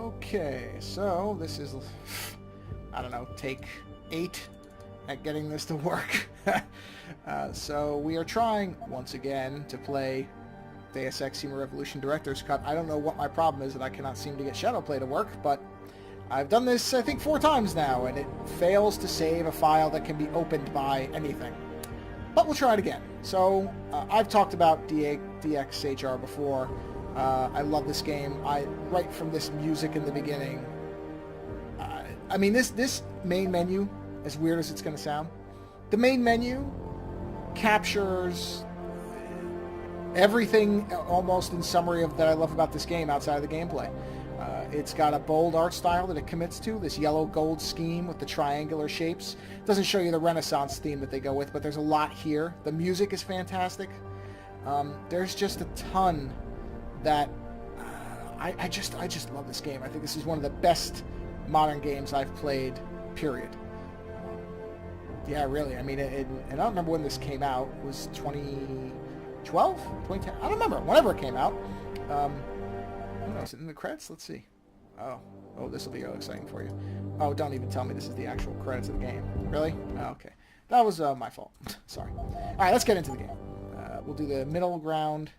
Okay, so this is, I don't know, take 8 at getting this to work. So we are trying, once again, to play Deus Ex Human Revolution Director's Cut. I don't know what my problem is that I cannot seem to get Shadowplay to work, but I've done this, I think, 4 times now, and it fails to save a file that can be opened by anything. But we'll try it again. So, I've talked about DXHR before. I love this game. Right from this music in the beginning. I mean, this main menu, as weird as it's going to sound, the main menu captures everything almost in summary of that I love about this game outside of the gameplay. It's got a bold art style that it commits to, this yellow-gold scheme with the triangular shapes. It doesn't show you the Renaissance theme that they go with, but there's a lot here. The music is fantastic. There's just a ton that I just love this game. I think this is one of the best modern games I've played, period. Yeah, really. I mean, and I don't remember when this came out. It was 2012? 2010? I don't remember. Whenever it came out. I don't know. Is it in the credits? Let's see. Oh, this will be exciting for you. Oh, don't even tell me this is the actual credits of the game. Really? Oh, okay. That was my fault. Sorry. All right, let's get into the game. We'll do the middle ground.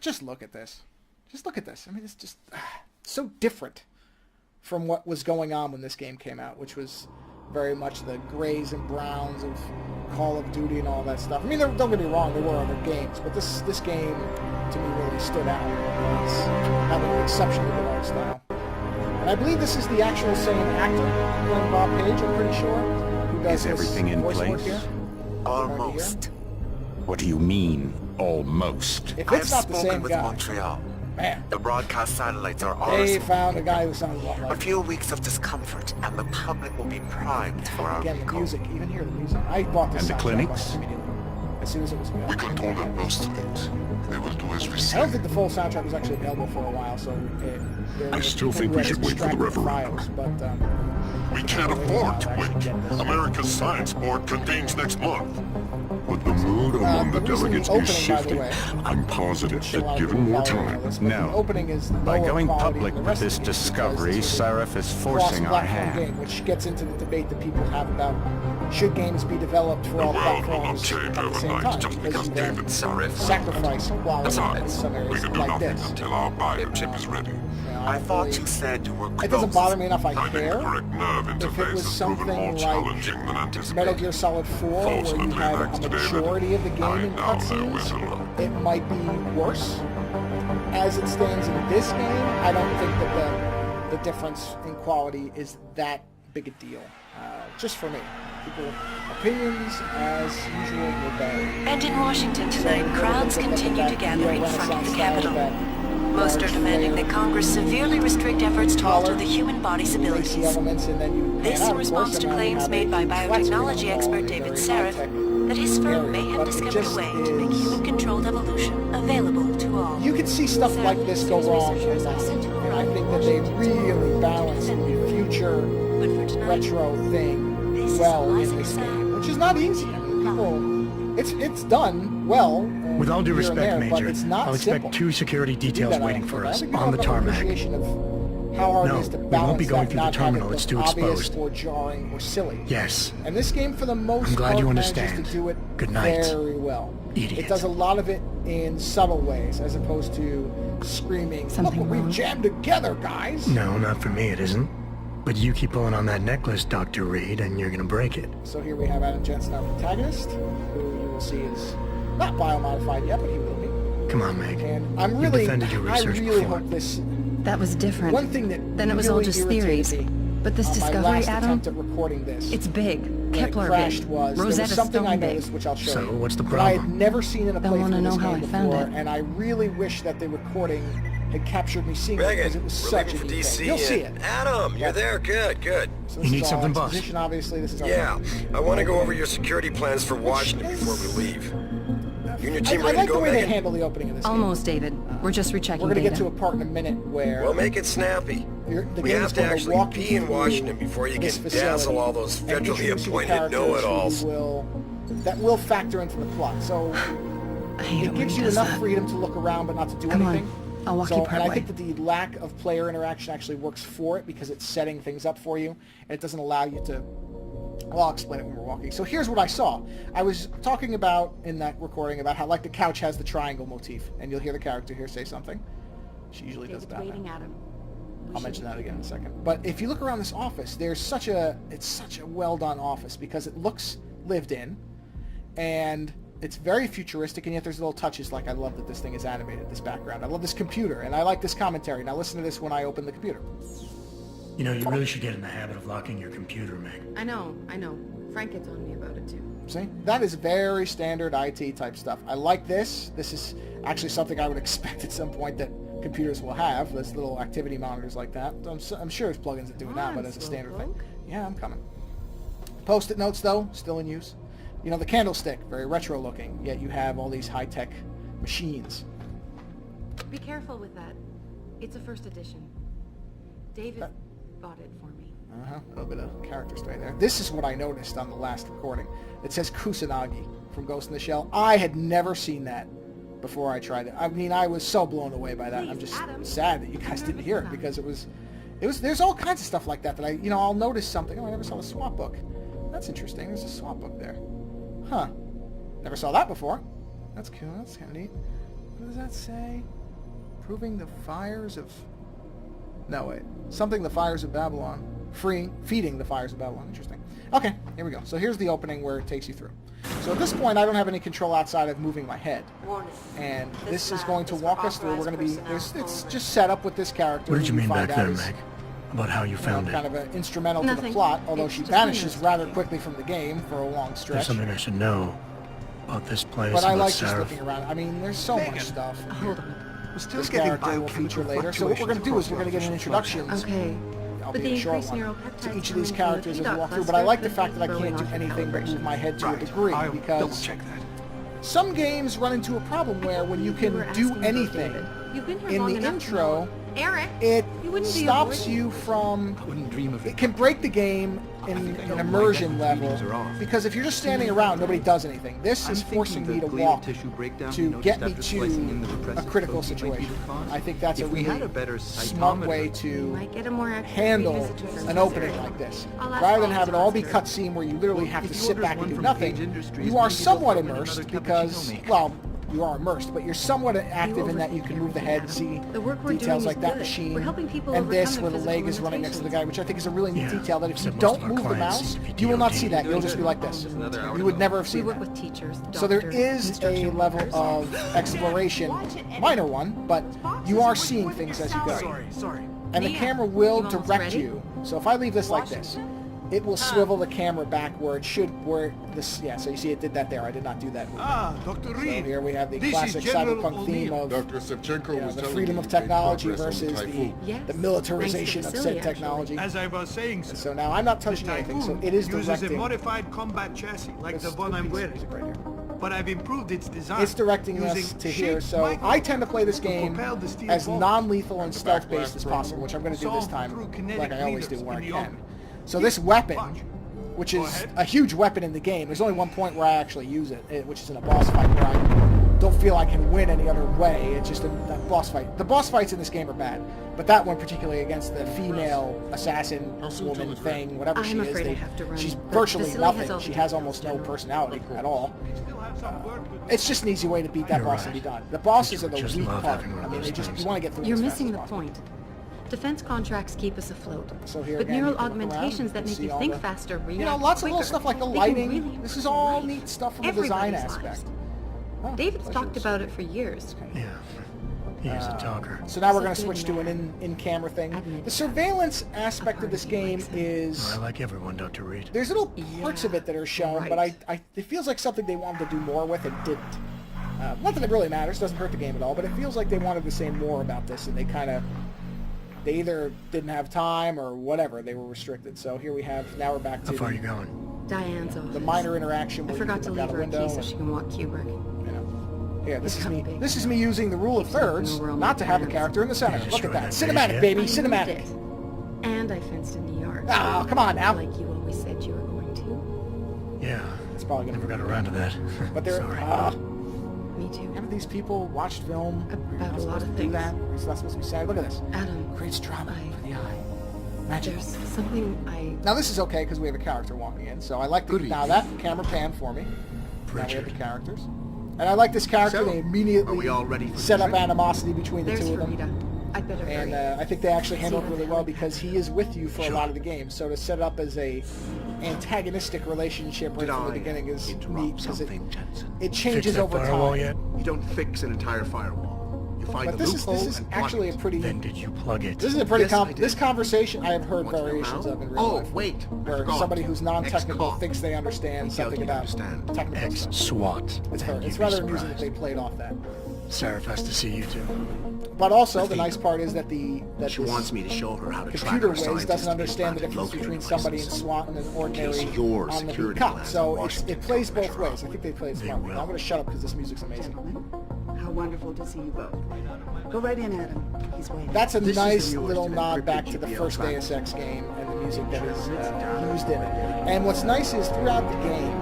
Just look at this. Just look at this. I mean, it's just so different from what was going on when this game came out, which was very much the grays and browns of Call of Duty and all that stuff. I mean, don't get me wrong, there were other games, but this game, to me, really stood out as having an exceptionally good art style. And I believe this is the actual same actor playing Bob Page, I'm pretty sure, who does Is everything in voice work place? here. Almost. What do you mean, almost? If I have it's not the spoken same with guy, Montreal. man, The broadcast satellites are they ours. found a guy who sounds a lot A like few weeks of discomfort, and the public will be primed for our again, the recall. music, even here, the music. I bought this And the soundtrack clinics? immediately, as soon as it was available. We control the most of it. They will do as we I say. don't think the full soundtrack was actually available for a while, so I still think we should wait for the referendum. Files, but, We can't afford to wait. America's Science Board convenes next month. But the mood among the reason delegates opening, is by the shifting. way, I'm positive which a lot that of given people more probably know time, this, but No. the opening is By lower going quality public than the with rest this of the games discovery, because it's a Sarif is forcing our cross-platform hand. game, which gets into the debate that people have about should games be developed for the all world will not platforms change at the same overnight time, just because you then David Sarif sacrifice quality in Besides, some we areas can do like nothing this. until our biochip is ready. You know, I thought really- you said you were close. it doesn't bother me enough I Finding the care. correct nerve If it interface was has proven something more like challenging than Metal anticipated. Gear Solid 4, where you Fortunately, had a thanks to David, majority of the game I in now know where to cutscenes, look. it might be worse. As it stands in this game, I don't think that the difference in quality is that big a deal. Just for me. People, opinions, as usual, will vary. And in Washington tonight, crowds continue to gather in front of the Capitol. Most are demanding that Congress severely restrict efforts to alter the human body's abilities. This in response to claims made by biotechnology expert David Sarif that his firm may have discovered a way to make human-controlled evolution available to all. You can see stuff like this go wrong a lot, and I think that they really balance the future But for tonight, retro thing well in this game, which is not easy. I mean, people, it's done well. With all due here and respect, there, but Major, it's not I'll expect simple 2 security to do details that, I waiting don't for think. I us think we on the don't have an tarmac. appreciation of how hard No, it is to we won't balance be going that, through the not having terminal. it It's too look obvious exposed. or jarring or silly. Yes. And this game, for the most I'm glad part, you manages understand. to do it Good night, very well. idiot. It does a lot of it in subtle ways, as opposed to screaming, Something "Look what wrong? we've jammed together, guys!" No, not for me, it isn't. But you keep pulling on that necklace, Dr. Reed, and you're gonna break it. So here we have Adam Jensen, our protagonist, who you will see is not biomodified yet, but he will be. Come on, Meg. And I'm You really, defended your I research really before. hope this. That was different. One thing that Then it was really all just irritated theories. me But this on my discovery, last Adam, attempt at recording this, it's big. when Kepler it crashed big. was there Rosetta was something Stone I big. noticed, which I'll show So, you. what's the that I had problem? never seen in a They'll wanna playthrough of this know how game I found before, it. and I really wish that the recording had captured me seeing it Megan, because it was we're such leaving a for neat DC. thing. You'll see it. and Adam, you're there. Good, good. So You this need is all something, boss? exposition, obviously, this is all Yeah, I want to go over your security plans for Washington is- before we leave. You and your I team ready like to the go, way they Megan? handle the opening of this game. Almost, David. We're just rechecking We're going to data. get to a part in a minute where Well, make it snappy. the We game have is to going actually walk you be in through Washington before you this can facility dazzle all those and federally introduce you to appointed characters know-it-alls. who that will factor into the plot. So I hate it it when gives he you does enough that. freedom to look around but not to do Come on. anything. I'll walk So, you and I partway. think that the lack of player interaction actually works for it because it's setting things up for you, and it doesn't allow you to... Well, I'll explain it when we're walking. So here's what I saw. I was talking about, in that recording, about how, like, the couch has the triangle motif, and you'll hear the character here say something. She usually does that. I'll mention that again in a second. But if you look around this office, it's such a well-done office because it looks lived in, and it's very futuristic, and yet there's little touches like I love that this thing is animated, this background. I love this computer, and I like this commentary. Now listen to this when I open the computer. You know, you really should get in the habit of locking your computer, Meg. I know. Frank gets on me about it too. See? That is very standard IT type stuff. I like this. This is actually something I would expect at some point that computers will have. There's little activity monitors like that. I'm sure there's plugins that do it now, but as a standard thing. Yeah, I'm coming. Post-it notes, though, still in use. You know, the candlestick, very retro looking, yet you have all these high-tech machines. Be careful with that. It's a first edition. David bought it for me. A little bit of character story there. This is what I noticed on the last recording. It says Kusanagi from Ghost in the Shell. I had never seen that before I tried it. I mean, I was so blown away by that. I'm just sad that you guys didn't hear it because it was there's all kinds of stuff like that I'll notice something. Oh, I never saw the swap book. That's interesting. There's a swap book there. Huh. Never saw that before. That's cool. That's kind of neat. What does that say? Proving the fires of... No, wait. Something the fires of Babylon. Feeding the fires of Babylon. Interesting. Okay, here we go. So here's the opening where it takes you through. So at this point, I don't have any control outside of moving my head. And this is going to walk us through. We're going to be... It's just set up with this character. What did you mean back there, Meg? About how you found it? Kind of an instrumental to the plot, although she vanishes rather quickly from the game for a long stretch. There's something I should know about this place. But I about like just Sarah. looking around. I mean, there's so much stuff. Hold on. This character will feature later. So what we're going to do is we're going to get an introduction. Okay. Albeit a short one, to each of these characters as we walk through. But I like the fact that I can't do anything but move my head to a degree because some games run into a problem where when you can do anything in the intro, it stops you from... It can break the game in an immersion level because if you're just standing around, nobody does anything. This is forcing me to walk to get me to a critical situation. I think that's a really smart way to handle an opening like this. Rather than have it all be cutscene where you literally have to sit back and do nothing, you are somewhat immersed because, well, you are immersed, but you're somewhat active in that you can move the head, see details like that machine, and this where the leg is running next to the guy, which I think is a really neat detail that if you don't move the mouse, you will not see that. You'll just be like this. You would never have seen that. So there is a level of exploration, minor one, but you are seeing things as you go. And the camera will direct you. So if I leave this like this, it will swivel the camera back where it should, so you see it did that there. I did not do that. Dr. So Reed. here we have the classic cyberpunk theme of the freedom of technology versus the militarization of said technology. As I was saying, And so now I'm not touching anything, so it is uses a directing. modified combat chassis like the one I'm wearing. Right here. But I've improved its design. It's directing us to here, so I tend to play this game as non-lethal and stealth-based as possible, which I'm going to do this time, like I always do where I can. So this weapon, which is a huge weapon in the game, there's only one point where I actually use it, which is in a boss fight where I don't feel I can win any other way. It's just a boss fight. The boss fights in this game are bad, but that one particularly against the female assassin woman thing, whatever she is, she's virtually nothing. She has almost no personality at all. It's just an easy way to beat that boss and be done. The bosses are the weak part. I mean, you want to get through. You're missing the point. Defense contracts keep us afloat, so here but again, neural augmentations that make you think faster, react lots of quicker. little stuff like the lighting. This is all neat stuff from the design aspect. David's talked about it for years. Yeah, he is a talker. So now we're going to switch to an in-camera thing. The surveillance aspect of this game is... I like everyone, Dr. Reed. There's little parts of it that are shown, but it feels like something they wanted to do more with and didn't. Not that it really matters, doesn't hurt the game at all, but it feels like they wanted to say more about this, and they either didn't have time or whatever, they were restricted. So here we have, now we're back to... How far are you going? Diane's office. The minor interaction I where forgot to you leave look out her a a key window. so she can walk Kubrick. Here, this is me using the rule of thirds, not to have the character in the center. Look at that. Cinematic, baby, cinematic. And I fenced in the yard. Oh, come on now. Like you always said you were going to. Yeah. It's probably gonna never got around to that. But there, Sorry. Me too. Haven't these people watched film? About You're a lot supposed of to do things. that. You're not supposed to be sad. Look at this. Adam, Creates drama for the eye. Magic. there's something Now this is okay because we have a character walking in, so I like the now that camera pan for me. Now we have the characters, and I like this character. They immediately set up animosity between the two of them. I'd better And hurry. I think they actually handle it really well because he is with you for a lot of the game. So to set it up as a antagonistic relationship right from the beginning is neat because it changes over time. Yet? You don't fix an entire firewall. You find But the this is loophole and plug actually it. a pretty. Then did you plug it? This is a pretty Yes, I did. this conversation I have heard Want to know variations how? of in real Oh, life. wait, I Where forgot. somebody who's non-technical Ex-cop. thinks they understand Think something you about understand. technical stuff. Ex-SWAT. It's Then it's you'd rather be amusing that they surprised. played off that. Sarah has to see you too. But also, the nice part is that the She wants me to show her how to track computer her whiz scientists doesn't to understand the get difference planted between locator somebody in license. SWAT and an ordinary case your on the security cop. plans So in it's, Washington it plays don't both measure ways. up. I think they play it smartly. Now I'm going to shut up because this music's amazing. How wonderful to see you both. Go right in, Adam. He's waiting. That's a This is nice the newest little and nod encrypted back to the GPL first tracker. Deus Ex game and the music that is used in it. And what's nice is throughout the game,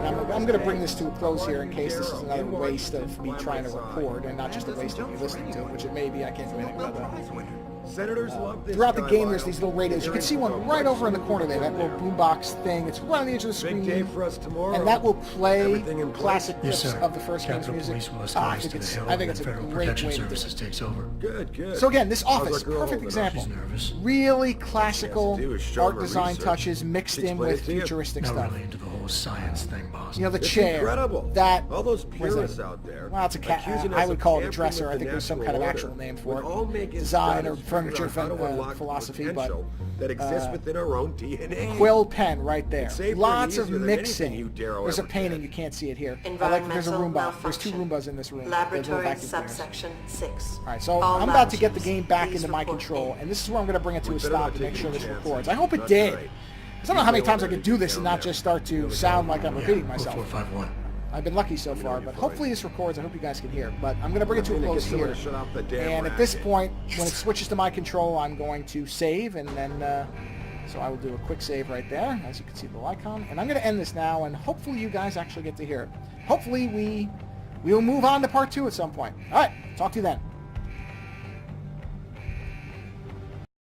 and I'm going to bring this to a close here in case this is another waste of me trying to record and not just a waste of me listening to it, which it may be. I can't do anything about that. Senators love this Throughout the guy, game, Lyle. there's these little radios. You can see one right over in the corner there, that little boombox thing. It's right on the edge of the Big screen. day for us tomorrow. And that will play Everything in place? classic Yes, clips sir. of the first game's Capitol music. Police will I escort think to the it's hill, I think and it's a Federal great Protection way to do Services it. takes over. Good, good. So again, this How's office, our girl perfect holding up? example. She's nervous. Really classical She has to do is show art her design research. touches mixed She in with explained it to you? futuristic Not stuff. really into the whole science thing, boss. You know, the It's chair. incredible. That all those what is purists that? out there. Well, it's a cat. accusing I us would of call it a tampering dresser. with I think the there's some natural kind of order. actual name for We're it. all making Design or studies furniture figuring out how to unlock the philosophy, but potential that exists within our own DNA. quill pen right there. It's safer and Lots of easier than mixing. anything you dare There's a ever painting. did. You can't see it here. I like that there's a Environmental Roomba. There's two malfunction. Roombas in this room. They're little Laboratory vacuum cleaners. subsection 6. All right, so All I'm about to get the managers, game back please into my report control, in. and this is where I'm going to bring it to a better stop not to make take sure any this chances. records. I hope it That's did. right. I don't know how many times I could do this and not just start to sound like I'm repeating myself. 451. I've been lucky so far, but hopefully this records. I hope you guys can hear. But I'm going to bring it to a I'm gonna close get someone here. to shut off the damn And at this racket. point, when it switches to my control, I'm going to save, and then so I will do a quick save right there, as you can see the little icon. And I'm going to end this now, and hopefully you guys actually get to hear it. Hopefully we will move on to part 2 at some point. All right, talk to you then.